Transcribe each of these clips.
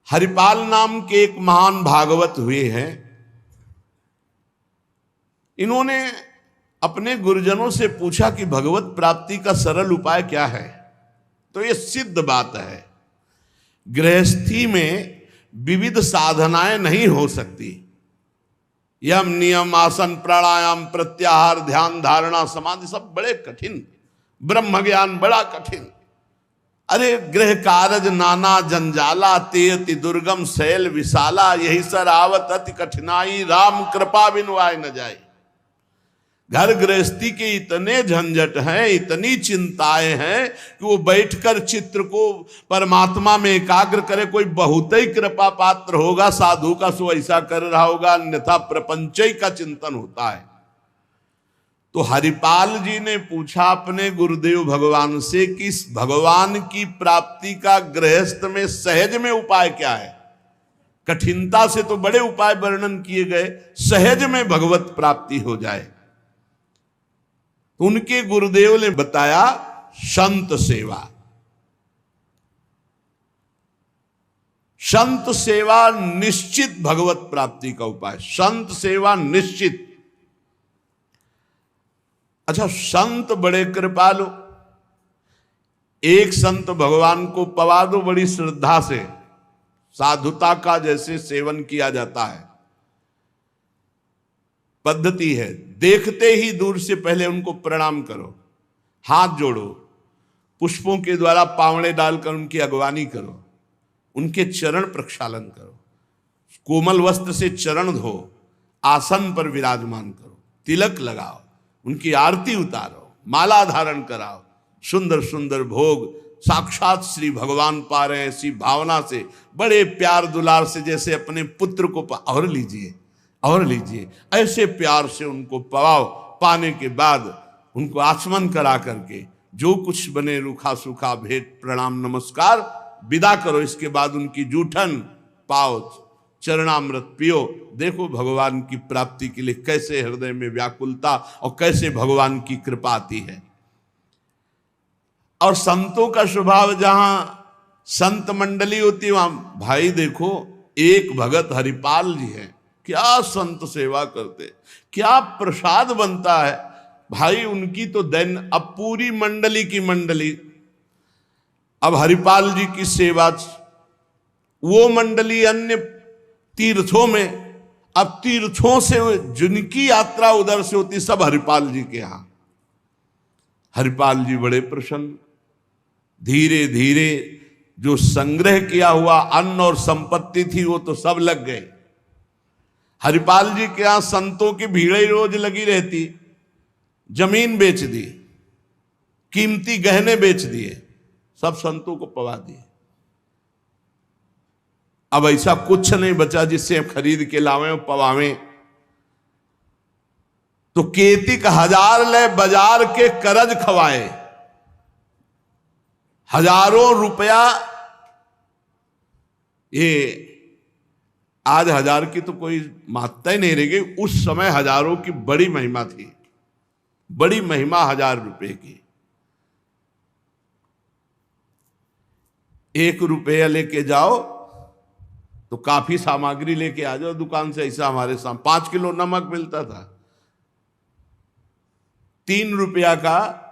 हरिपाल नाम के एक महान भागवत हुए हैं। इन्होंने अपने गुरुजनों से पूछा कि भगवत प्राप्ति का सरल उपाय क्या है। तो ये सिद्ध बात है, गृहस्थी में विविध साधनाएं नहीं हो सकती। यम नियम आसन प्राणायाम प्रत्याहार ध्यान धारणा समाधि सब बड़े कठिन, ब्रह्म ज्ञान बड़ा कठिन। अरे गृह कारज नाना जंजाला तेति दुर्गम शैल विशाला, यही सर आवत अति कठिनाई राम कृपा बिनु आए न जाए। घर गृहस्थी के इतने झंझट हैं, इतनी चिंताएं हैं कि वो बैठकर चित्र को परमात्मा में एकाग्र करे। कोई बहुत ही कृपा पात्र होगा साधु का, सो ऐसा कर रहा होगा, अन्यथा प्रपंच का चिंतन होता है। तो हरिपाल जी ने पूछा अपने गुरुदेव भगवान से कि भगवान की प्राप्ति का गृहस्थ में सहज में उपाय क्या है। कठिनता से तो बड़े उपाय वर्णन किए गए, सहज में भगवत प्राप्ति हो जाए। उनके गुरुदेव ने बताया संत सेवा। संत सेवा निश्चित भगवत प्राप्ति का उपाय, संत सेवा निश्चित। अच्छा, संत बड़े कृपालु, एक संत भगवान को पवा दो बड़ी श्रद्धा से, साधुता का जैसे सेवन किया जाता है। पद्धति है, देखते ही दूर से पहले उनको प्रणाम करो, हाथ जोड़ो, पुष्पों के द्वारा पावड़े डालकर उनकी अगवानी करो, उनके चरण प्रक्षालन करो, कोमल वस्त्र से चरण धो, आसन पर विराजमान करो, तिलक लगाओ, उनकी आरती उतारो, माला धारण कराओ, सुंदर सुंदर भोग साक्षात श्री भगवान पा रहे हैं ऐसी भावना से, बड़े प्यार दुलार से, जैसे अपने पुत्र को और लीजिए और लीजिए, ऐसे प्यार से उनको पवाओ। पाने के बाद उनको आचमन करा करके जो कुछ बने रूखा सूखा भेंट प्रणाम नमस्कार विदा करो। इसके बाद उनकी जूठन पाओ, चरणामृत पियो। देखो भगवान की प्राप्ति के लिए कैसे हृदय में व्याकुलता और कैसे भगवान की कृपा आती है। और संतों का स्वभाव, जहां संत मंडली होती है वहां, भाई देखो एक भगत हरिपाल जी हैं, क्या संत सेवा करते, क्या प्रसाद बनता है भाई उनकी तो दैन। अब पूरी मंडली की मंडली, अब हरिपाल जी की सेवा, वो मंडली अन्य तीर्थों में, अब तीर्थों से जिनकी यात्रा उधर से होती सब हरिपाल जी के यहां। हरिपाल जी बड़े प्रसन्न, धीरे धीरे जो संग्रह किया हुआ अन्न और संपत्ति थी वो तो सब लग गए। हरिपाल जी के यहां संतों की भीड़ रोज लगी रहती, जमीन बेच दी, कीमती गहने बेच दिए, सब संतों को पवा दिए। अब ऐसा कुछ नहीं बचा जिससे खरीद के लावें और पवावें। तो केतिक 1000 ले बाजार के करज खवाए, हजारों रुपया। ये आज 1000 की तो कोई महत्ता ही नहीं रह गई, उस समय हजारों की बड़ी महिमा थी, बड़ी महिमा 1000 रुपए की। 1 रुपया लेके जाओ तो काफी सामग्री लेके आ जाओ दुकान से। ऐसा हमारे सामने 5 किलो नमक मिलता था, 3 रुपया का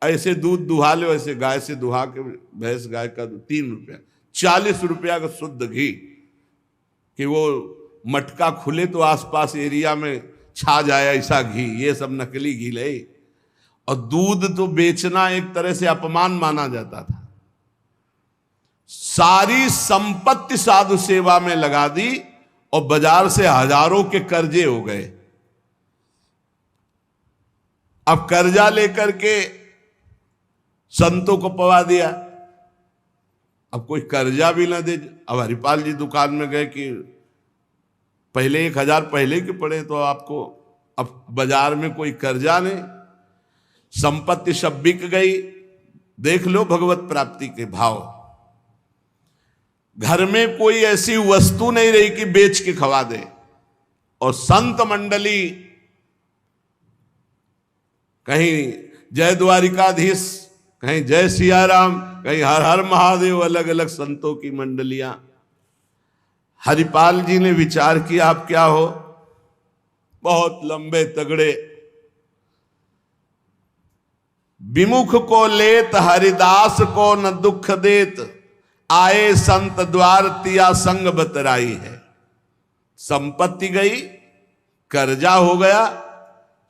ऐसे दूध दुहा लो, ऐसे गाय से दुहा के, भैंस गाय का 3 रुपया, 40 रुपया का शुद्ध घी, कि वो मटका खुले तो आसपास एरिया में छा जाए ऐसा घी। ये सब नकली घी ले। और दूध तो बेचना एक तरह से अपमान माना जाता था। सारी संपत्ति साधु सेवा में लगा दी और बाजार से हजारों के कर्जे हो गए। अब कर्जा लेकर के संतों को पवा दिया, अब कोई कर्जा भी ना दे। अब हरिपाल जी दुकान में गए कि पहले 1000 पहले के पड़े तो आपको, अब बाजार में कोई कर्जा नहीं, संपत्ति सब बिक गई। देख लो भगवत प्राप्ति के भाव। घर में कोई ऐसी वस्तु नहीं रही कि बेच के खवा दे। और संत मंडली, कहीं जय द्वारिकाधीश, कहीं जय सिया राम, कहीं हर हर महादेव, अलग अलग संतों की मंडलियां। हरिपाल जी ने विचार किया आप क्या हो, बहुत लंबे तगड़े। विमुख को लेत हरिदास को न दुख देत, आए संत द्वार तिया संग बतराई है। संपत्ति गई, कर्जा हो गया,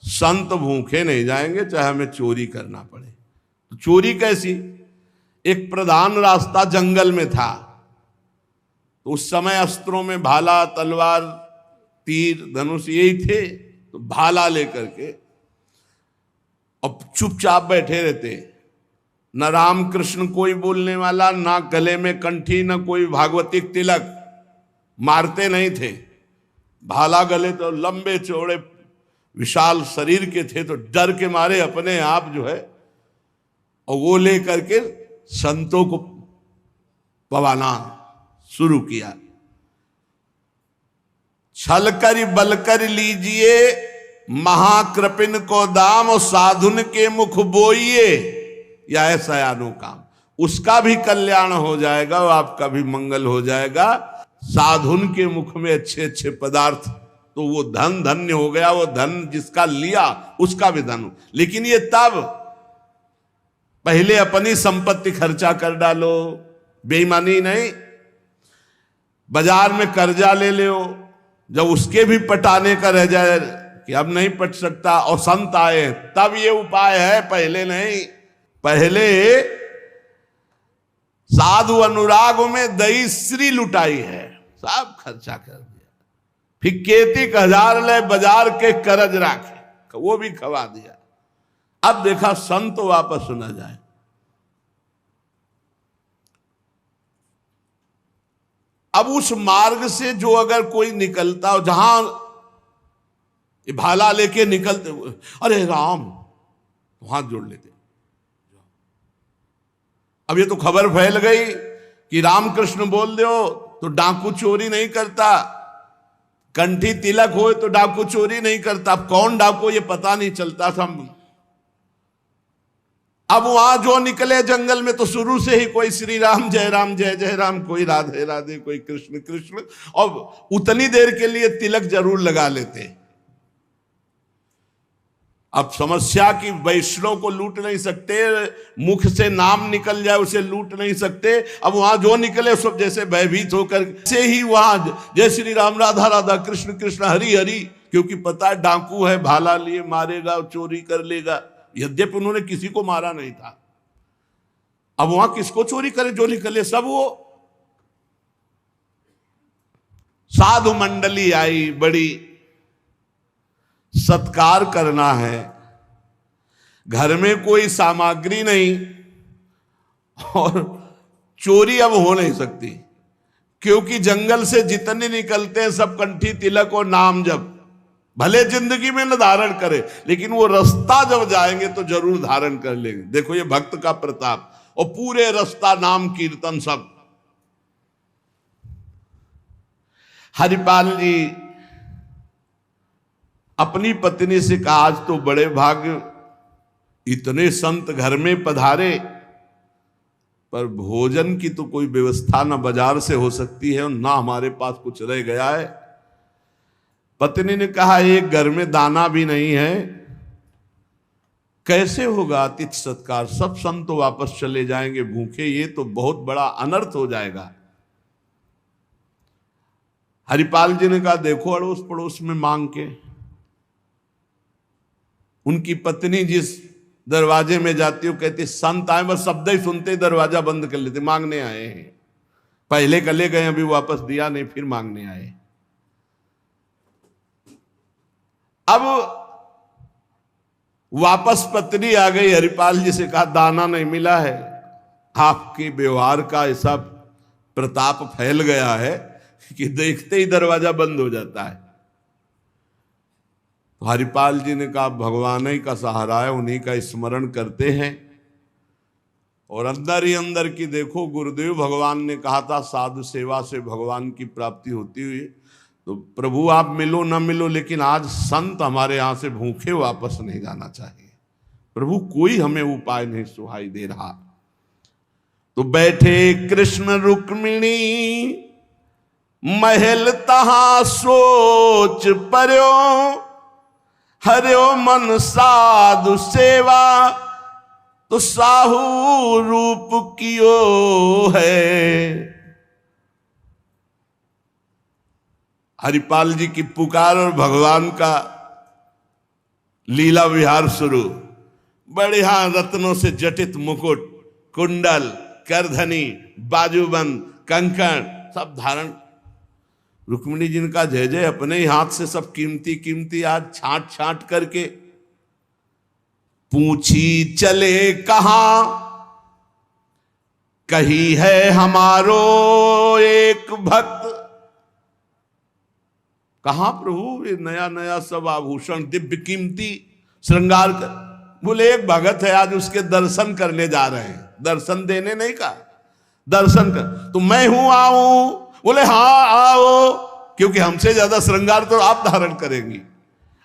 संत भूखे नहीं जाएंगे चाहे हमें चोरी करना पड़े। तो चोरी कैसी? एक प्रधान रास्ता जंगल में था, तो उस समय अस्त्रों में भाला, तलवार, तीर, धनुष यही थे। तो भाला लेकर के अब चुपचाप बैठे रहते, न राम कृष्ण कोई बोलने वाला, ना गले में कंठी, न कोई भागवतिक तिलक, मारते नहीं थे। भाला गले तो लंबे चौड़े विशाल शरीर के थे, तो डर के मारे अपने आप जो है और वो लेकर के संतों को पवाना शुरू किया। छल कर बल कर लीजिए महाकृपिन को दाम, और साधुन के मुख बोइए या ऐसा यानो काम। उसका भी कल्याण हो जाएगा और आपका भी मंगल हो जाएगा। साधुन के मुख में अच्छे अच्छे पदार्थ, तो वो धन धन्य हो गया। वो धन जिसका लिया उसका भी धन। लेकिन ये तब, पहले अपनी संपत्ति खर्चा कर डालो, बेईमानी नहीं। बाजार में कर्जा ले लो, जब उसके भी पटाने का रह जाए कि अब नहीं पट सकता और संत आए, तब ये उपाय है, पहले नहीं। पहले साधु अनुराग में दही श्री लुटाई है, सब खर्चा कर दिया। फिर केतिक 1000 ले बाजार के करज राखे, वो भी खवा दिया। अब देखा संत वापस न जाए। अब उस मार्ग से जो अगर कोई निकलता हो, जहां भाला लेके निकलते, अरे राम, तो हाथ जोड़ लेते। अब ये तो खबर फैल गई कि रामकृष्ण बोल दो तो डाकू चोरी नहीं करता, कंठी तिलक हो तो डाकू चोरी नहीं करता। अब कौन डाकू ये पता नहीं चलता था। अब वहां जो निकले जंगल में, तो शुरू से ही कोई श्री राम जय जय राम, कोई राधे राधे, कोई कृष्ण कृष्ण, और उतनी देर के लिए तिलक जरूर लगा लेते। अब समस्या की वैष्णव को लूट नहीं सकते, मुख से नाम निकल जाए उसे लूट नहीं सकते। अब वहां जो निकले सब जैसे भयभीत होकर से ही वहां जय श्री राम, राधा राधा, कृष्ण कृष्ण, हरि हरि, क्योंकि पता है डाकू है, भाला लिए मारेगा, चोरी कर लेगा। यद्यपि उन्होंने किसी को मारा नहीं था। अब वहां किसको चोरी करे, जो निकले सब वो। साधु मंडली आई, बड़ी सत्कार करना है, घर में कोई सामग्री नहीं और चोरी अब हो नहीं सकती, क्योंकि जंगल से जितने निकलते हैं सब कंठी तिलक और नाम जप। भले जिंदगी में न धारण करे, लेकिन वो रास्ता जब जाएंगे तो जरूर धारण कर लेंगे। देखो ये भक्त का प्रताप, और पूरे रास्ता नाम कीर्तन सब। हरिपाल जी अपनी पत्नी से कहा, आज तो बड़े भाग्य, इतने संत घर में पधारे, पर भोजन की तो कोई व्यवस्था ना बाजार से हो सकती है और ना हमारे पास कुछ रह गया है। पत्नी ने कहा, एक घर में दाना भी नहीं है, कैसे होगा आतिथ्य सत्कार? सब संत तो वापस चले जाएंगे भूखे, ये तो बहुत बड़ा अनर्थ हो जाएगा। हरिपाल जी ने कहा, देखो अड़ोस पड़ोस में मांग के। उनकी पत्नी जिस दरवाजे में जाती, वो कहती संत आए, बस शब्द ही सुनते ही दरवाजा बंद कर लेते, मांगने आए हैं। पहले कले गए, अभी वापस दिया नहीं, फिर मांगने आए। अब वापस पत्नी आ गई, हरिपाल जी से कहा, दाना नहीं मिला है। आपके व्यवहार का ऐसा प्रताप फैल गया है कि देखते ही दरवाजा बंद हो जाता है। तो हरिपाल जी ने कहा, भगवान ही का सहारा है, उन्हीं का स्मरण करते हैं। और अंदर ही अंदर की देखो, गुरुदेव भगवान ने कहा था साधु सेवा से भगवान की प्राप्ति होती हुई। तो प्रभु आप मिलो न मिलो, लेकिन आज संत हमारे यहां से भूखे वापस नहीं जाना चाहिए। प्रभु कोई हमें उपाय नहीं सुहाई दे रहा। तो बैठे कृष्ण रुक्मिणी महल तहां सोच पर्यो, हरियो मन साधु सेवा, तो साहू रूप कियो है। हरिपाल जी की पुकार और भगवान का लीला विहार शुरू। बढ़िया रत्नों से जटित मुकुट, कुंडल, करधनी, बाजूबंद, कंकण सब धारण। रुक्मिणी जी का जय जय, अपने ही हाथ से सब कीमती कीमती आज छांट छांट करके। पूछी चले कहां, कही है हमारो एक भक्त। कहां प्रभु ये नया नया सब आभूषण दिव्य कीमती श्रृंगार कर। बोले एक भगत है, आज उसके दर्शन करने जा रहे हैं। दर्शन देने नहीं कहा, दर्शन कर। तो मैं हूं, आऊं? बोले हाँ आओ, क्योंकि हमसे ज्यादा श्रृंगार तो आप धारण करेंगी।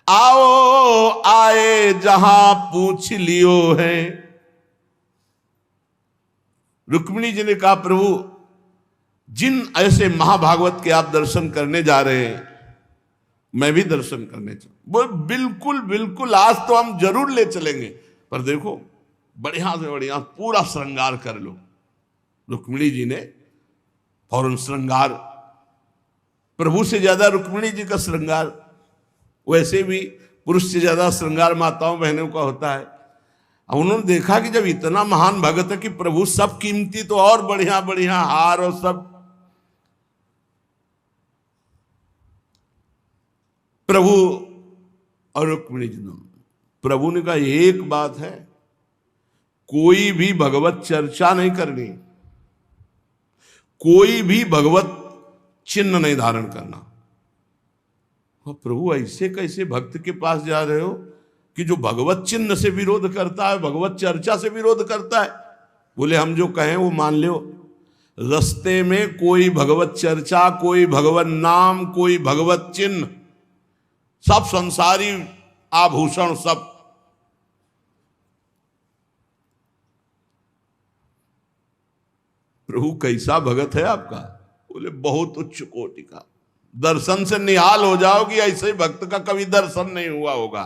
आओ आए जहां पूछ लियो है। रुक्मिणी जी ने कहा प्रभु जिन ऐसे महाभागवत के आप दर्शन करने जा रहे हैं, मैं भी दर्शन करने चल। बोल बिल्कुल बिल्कुल, आज तो हम जरूर ले चलेंगे, पर देखो बढ़िया से बढ़िया पूरा श्रृंगार कर लो। रुक्मिणी जी ने फौरन श्रृंगार, प्रभु से ज्यादा रुक्मिणी जी का श्रृंगार, वैसे भी पुरुष से ज्यादा श्रृंगार माताओं बहनों का होता है। अब उन्होंने देखा कि जब इतना महान भगत है कि प्रभु सब कीमती, तो और बढ़िया बढ़िया हार और सब। प्रभु और रुक्मिणी जी दोनों, प्रभु ने कहा एक बात है, कोई भी भगवत चर्चा नहीं करनी, कोई भी भगवत चिन्ह नहीं धारण करना। प्रभु ऐसे कैसे भक्त के पास जा रहे हो कि जो भगवत चिन्ह से विरोध करता है, भगवत चर्चा से विरोध करता है? बोले हम जो कहें वो मान लो। रास्ते में कोई भगवत चर्चा, कोई भगवत नाम, कोई भगवत चिन्ह, सब संसारी आभूषण सब। प्रभु कैसा भगत है आपका? बोले बहुत उच्च कोटि का, दर्शन से निहाल हो जाओगी, ऐसे भक्त का कभी दर्शन नहीं हुआ होगा।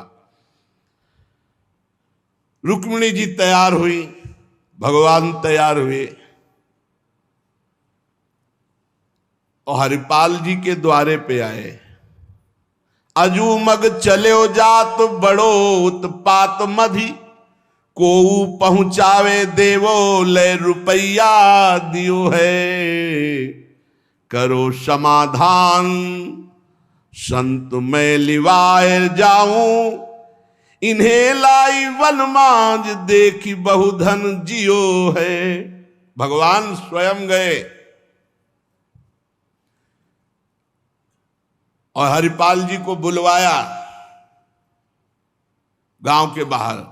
रुक्मिणी जी तैयार हुई, भगवान तैयार हुए और हरिपाल जी के द्वारे पे आए। अजू मग चलो जात बड़ो उत्पात मधि, को पहुंचावे देवो ले रुपया दियो है। करो समाधान संत मैं लिवाए जाऊं, इन्हें लाई वनमाज देखी बहुधन जियो है। भगवान स्वयं गए और हरिपाल जी को बुलवाया गांव के बाहर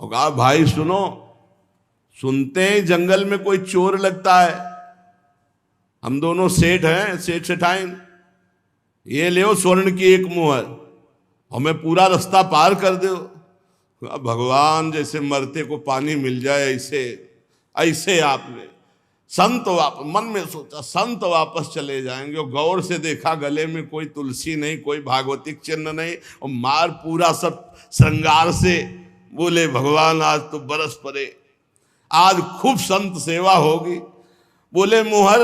और कहा भाई सुनो, सुनते हैं जंगल में कोई चोर लगता है, हम दोनों सेठ हैं, सेठ सेठाइन, ये ले स्वर्ण की एक मुहर हमें पूरा रास्ता पार कर दो। भगवान जैसे मरते को पानी मिल जाए ऐसे ऐसे आपने संत मन में सोचा संत वापस चले जाएंगे और गौर से देखा गले में कोई तुलसी नहीं, कोई भागवतिक चिन्ह नहीं और मार पूरा सब श्रृंगार से। बोले भगवान आज तो बरस पड़े, आज खूब संत सेवा होगी। बोले मुहर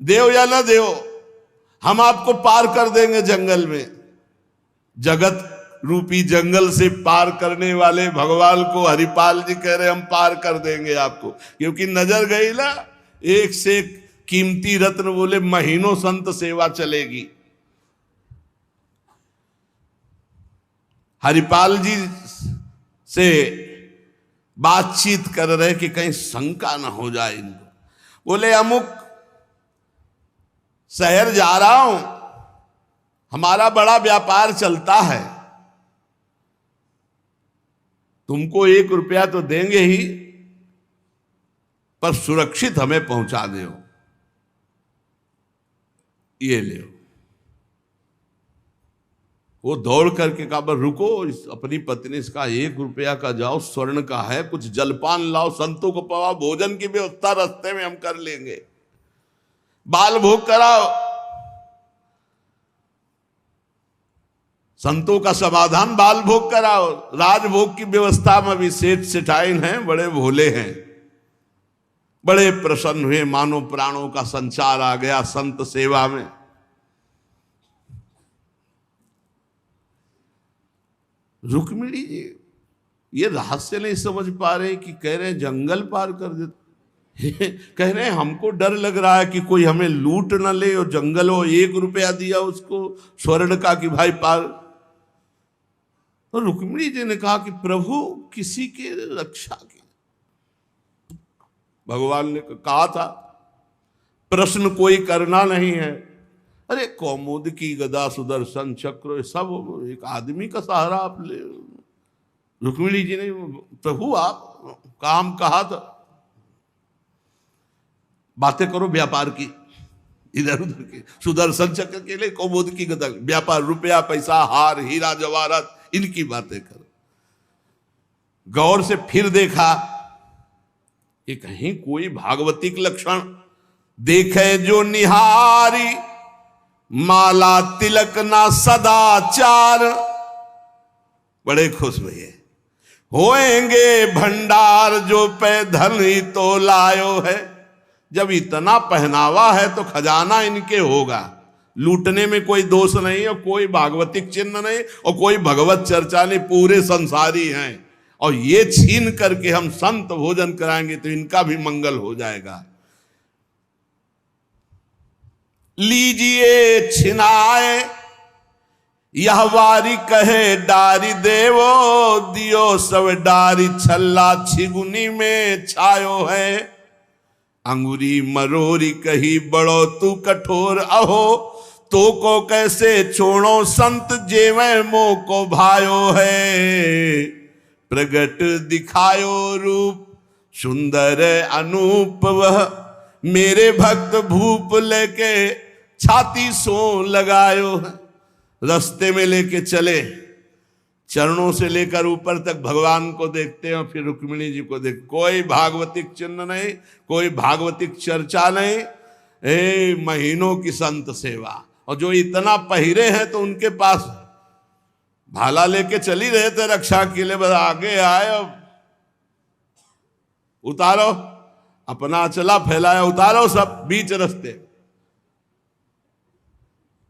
देव या न देव, हम आपको पार कर देंगे जंगल में। जगत रूपी जंगल से पार करने वाले भगवान को हरिपाल जी कह रहे हम पार कर देंगे आपको, क्योंकि नजर गई ना एक से एक कीमती रत्न। बोले महीनों संत सेवा चलेगी। हरिपाल जी से बातचीत कर रहे कि कहीं शंका ना हो जाए इनको। बोले अमुक शहर जा रहा हूं, हमारा बड़ा व्यापार चलता है, तुमको 1 रुपया तो देंगे ही, पर सुरक्षित हमें पहुंचा दो, ये ले। वो दौड़ करके कहा रुको, अपनी पत्नी से कहा 1 रुपया का जाओ, स्वर्ण का है, कुछ जलपान लाओ, संतों को पवा, भोजन की व्यवस्था रास्ते में हम कर लेंगे। बाल भोग कराओ। संतों का समाधान बाल भोग कराओ। राजभोग की व्यवस्था में भी सेठ सेठाइन हैं, बड़े भोले हैं, बड़े प्रसन्न हुए, मानो प्राणों का संचार आ गया संत सेवा में। रुक्मिणी जी ये रहस्य नहीं समझ पा रहे कि कह रहे हैं जंगल पार कर देते, कह रहे हैं हमको डर लग रहा है कि कोई हमें लूट न ले, और जंगल हो, 1 रुपया दिया उसको स्वर्ण का कि भाई पार। तो रुक्मिणी जी ने कहा कि प्रभु किसी के रक्षा की, भगवान ने कहा था प्रश्न कोई करना नहीं है। अरे कौमुद की गदा सुदर्शन चक्र सब एक आदमी का सहारा आप ले। रुक्मिणी जी ने प्रभु आप काम कहा था, बातें करो व्यापार की, इधर उधर की, सुदर्शन चक्र के लिए कौमुद की गदा, व्यापार, रुपया पैसा हार हीरा जवाहरात, इनकी बातें करो। गौर से फिर देखा कि कहीं कोई भागवतिक लक्षण देखे जो निहारी, माला तिलक ना सदाचार, बड़े खुश हुए। होएंगे भंडार जो पे धन ही तो लायो है। जब इतना पहनावा है तो खजाना इनके होगा, लूटने में कोई दोष नहीं, और कोई भागवतिक चिन्ह नहीं, और कोई भगवत चर्चा नहीं, पूरे संसारी हैं। और ये छीन करके हम संत भोजन कराएंगे तो इनका भी मंगल हो जाएगा। लीजिए छिनाए यह वारी कहे डारी देवो, दियो सब डारी छल्ला छिगुनी में छायो है। अंगुरी मरोरी कही बड़ो तू कठोर, अहो तो को कैसे छोड़ो संत जेवे मोह को भायो है। प्रगट दिखायो रूप सुंदर अनूप, वह मेरे भक्त भूप लेके छाती सो लगायो है। रास्ते में लेके चले, चरणों से लेकर ऊपर तक भगवान को देखते हैं, फिर रुक्मिणी जी को देख। कोई भागवतिक चिन्ह नहीं, कोई भागवतिक चर्चा नहीं, महीनों की संत सेवा। और जो इतना पहिरे हैं तो उनके पास भाला लेके चल ही रहे थे रक्षा के लिए, बस आगे आए, उतारो, अपना चला फैलाया, उतारो सब बीच रास्ते।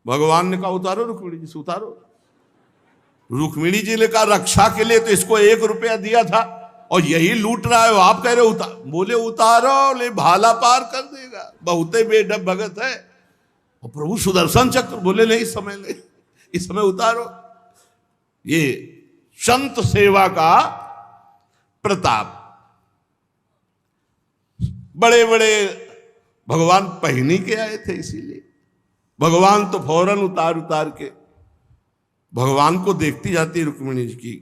भगवान ने कहा उतारो रुक्मिणी जी से, उतारो। रुक्मिणी जी ने कहा रक्षा के लिए तो इसको 1 रुपया दिया था और यही लूट रहा है, आप कह रहे उतार। बोले उतारो, ले भाला पार कर देगा, बहुते बेढब भगत है। और प्रभु सुदर्शन चक्र, बोले नहीं इस समय ले, इस समय उतारो। ये संत सेवा का प्रताप। बड़े बड़े भगवान पहनी के आए थे, इसीलिए भगवान तो फौरन उतार के भगवान को देखती जाती रुक्मिणी जी की।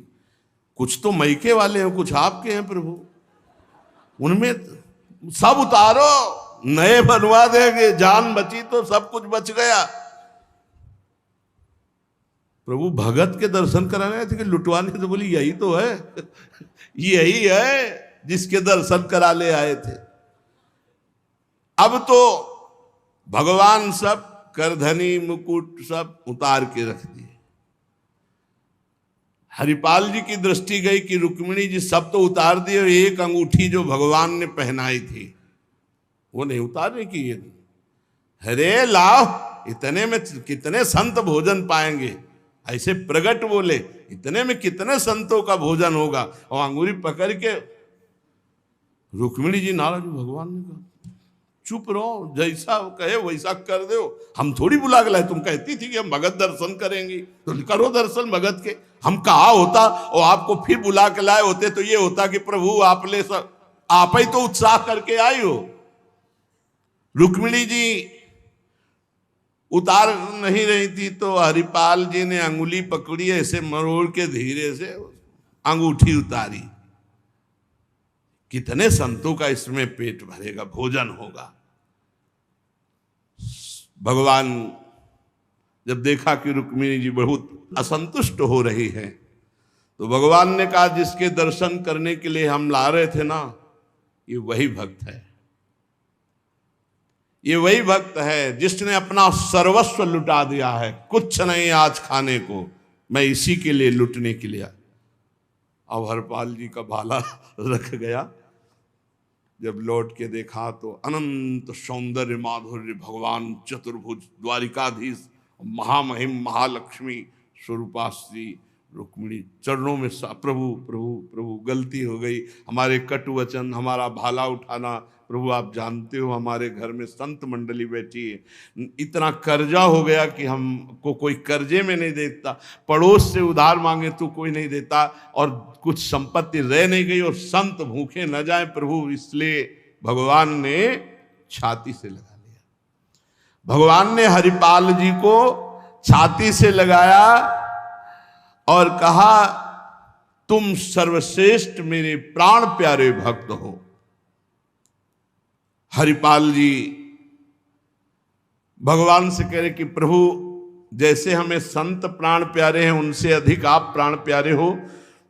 कुछ तो मैके वाले हैं, कुछ आपके हैं प्रभु, उनमें सब उतारो, नए बनवा देंगे, जान बची तो सब कुछ बच गया। प्रभु भगत के दर्शन कराने आए थे कि लुटवाने? तो बोली यही तो है, यही है जिसके दर्शन करा ले आए थे। अब तो भगवान सब करधनी मुकुट सब उतार के रख दिए। हरिपाल जी की दृष्टि गई कि रुक्मिणी जी सब तो उतार दिए, एक अंगूठी जो भगवान ने पहनाई थी वो नहीं उतारने की। हरे लाओ, इतने में कितने संत भोजन पाएंगे। ऐसे प्रगट बोले, इतने में कितने संतों का भोजन होगा। और अंगूरी पकड़ के रुक्मिणी जी नाराज, भगवान ने कहा चुप रहो, जैसा कहे वैसा कर दो, हम थोड़ी बुला के लाए। तुम कहती थी कि हम भगत दर्शन करेंगे, तो करो दर्शन भगत के। हम कहा होता और आपको फिर बुला के लाए होते तो ये होता कि प्रभु आप ले सब, आप ही तो उत्साह करके आई हो। रुक्मिणी जी उतार नहीं रही थी तो हरिपाल जी ने अंगुली पकड़ी, ऐसे मरोड़ के धीरे से अंगूठी उतारी। कितने संतों का इसमें पेट भरेगा, भोजन होगा। भगवान जब देखा कि रुक्मिणी जी बहुत असंतुष्ट हो रही है, तो भगवान ने कहा जिसके दर्शन करने के लिए हम ला रहे थे ना, ये वही भक्त है। ये वही भक्त है जिसने अपना सर्वस्व लुटा दिया है, कुछ नहीं आज खाने को, मैं इसी के लिए लुटने के लिए। अब हरपाल जी का भाला रख गया, जब लौट के देखा तो अनंत सौंदर्य माधुर्य भगवान चतुर्भुज द्वारिकाधीश महामहिम महालक्ष्मी स्वरूपा श्री रुक्मिणी चरणों में प्रभु प्रभु प्रभु गलती हो गई, हमारे कटु वचन, हमारा भाला उठाना, प्रभु आप जानते हो हमारे घर में संत मंडली बैठी है, इतना कर्जा हो गया कि हमको कोई कर्जे में नहीं देता, पड़ोस से उधार मांगे तो कोई नहीं देता, और कुछ संपत्ति रह नहीं गई, और संत भूखे न जाए प्रभु, इसलिए भगवान ने छाती से लगा लिया। भगवान ने हरिपाल जी को छाती से लगाया और कहा तुम सर्वश्रेष्ठ मेरे प्राण प्यारे भक्त हो। हरिपाल जी भगवान से कह रहे कि प्रभु जैसे हमें संत प्राण प्यारे हैं उनसे अधिक आप प्राण प्यारे हो,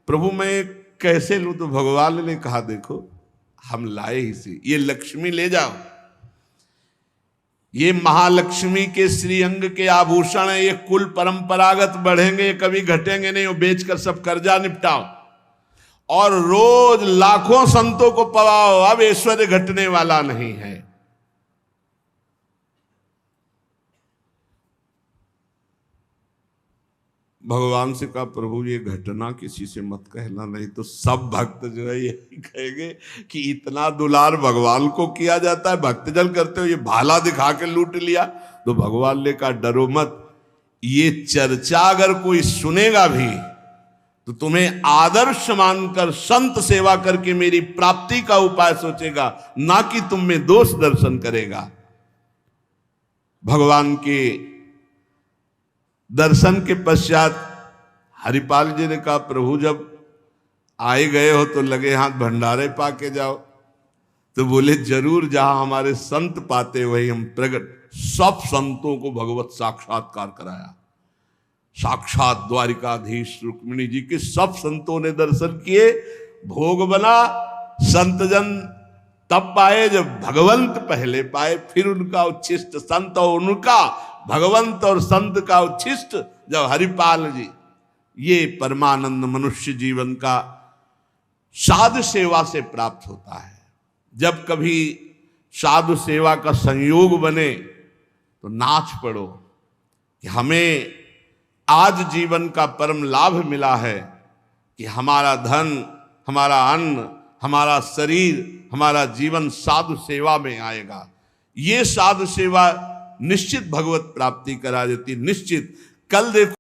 प्रभु मैं कैसे लूं? तो भगवान ने कहा देखो हम लाए ही से, ये लक्ष्मी ले जाओ, ये महालक्ष्मी के श्रीअंग के आभूषण है, ये कुल परंपरागत बढ़ेंगे, ये कभी घटेंगे नहीं, वो बेचकर सब कर्जा निपटाओ और रोज लाखों संतों को पवाओ, अब ऐश्वर्य घटने वाला नहीं है। भगवान से कहा प्रभु ये घटना किसी से मत कहना, नहीं तो सब भक्त जो है यही कहेंगे कि इतना दुलार भगवान को किया जाता है, भक्तजन करते हो, ये भाला दिखा के लूट लिया। तो भगवान ने कहा डरो मत, ये चर्चा अगर कोई सुनेगा भी तो तुम्हें आदर्श मानकर संत सेवा करके मेरी प्राप्ति का उपाय सोचेगा, ना कि तुम में दोष दर्शन करेगा। भगवान के दर्शन के पश्चात हरिपाल जी ने कहा प्रभु जब आए गए हो तो लगे हाथ भंडारे पाके जाओ। तो बोले जरूर, जहां हमारे संत पाते वही हम प्रकट। सब संतों को भगवत साक्षात्कार कराया, साक्षात द्वारिकाधीश रुक्मिणी जी के सब संतों ने दर्शन किए, भोग बना, संतजन तब पाए जब भगवंत पहले पाए, फिर उनका उच्छिष्ट संत और उनका भगवंत और संत का उच्छिष्ट जब हरिपाल जी। ये परमानंद मनुष्य जीवन का साधु सेवा से प्राप्त होता है। जब कभी साधु सेवा का संयोग बने तो नाच पड़ो कि हमें आज जीवन का परम लाभ मिला है कि हमारा धन, हमारा अन्न, हमारा शरीर, हमारा जीवन साधु सेवा में आएगा। ये साधु सेवा निश्चित भगवत प्राप्ति करा देती, निश्चित। कल देखो